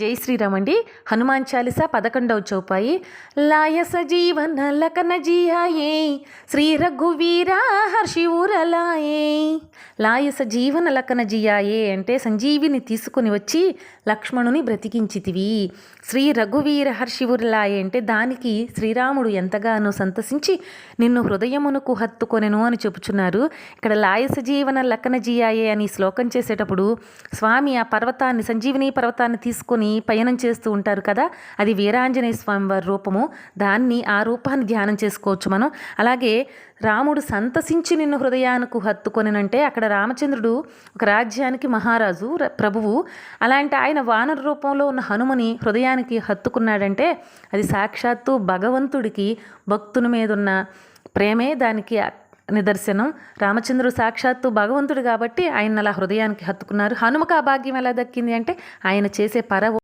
జై శ్రీరామ్ అండి. హనుమాన్ చాలీసా 11వ చౌపాయి. లాయస జీవన లకన జియాయే శ్రీ రఘువీర హర్షి ఊరలాయే. లాయస జీవన లకన జియాయే అంటే సంజీవిని తీసుకుని వచ్చి లక్ష్మణుని బ్రతికించితివి. శ్రీ రఘువీర హర్షి ఊరలాయే అంటే దానికి శ్రీరాముడు ఎంతగానో సంతసించి నిన్ను హృదయమునకు హత్తుకొనెను అని చెప్పుచున్నారు. ఇక్కడ లాయస జీవన లకన జియాయే అని శ్లోకం చేసేటప్పుడు స్వామి ఆ పర్వతాన్ని, సంజీవిని పర్వతాన్ని తీసుకొని పయనం చేస్తూ ఉంటారు కదా, అది వీరాంజనేయ స్వామి వారి రూపము. ఆ రూపాన్ని ధ్యానం చేసుకోవచ్చు మనం. అలాగే రాముడు సంతసించి నిన్ను హృదయానికి హత్తుకొనినంటే అక్కడ రామచంద్రుడు ఒక రాజ్యానికి మహారాజు, ప్రభువు. అలాంటి ఆయన వానర రూపంలో ఉన్న హనుమని హృదయానికి హత్తుకున్నాడంటే అది సాక్షాత్తు భగవంతుడికి భక్తుని మీద ఉన్న ప్రేమే దానికి నిదర్శనం. రామచంద్రుడు సాక్షాత్తు భగవంతుడు కాబట్టి ఆయన అలా హృదయానికి హత్తుకున్నారు. హనుమకు ఆ భాగ్యం ఎలా దక్కింది అంటే ఆయన చేసే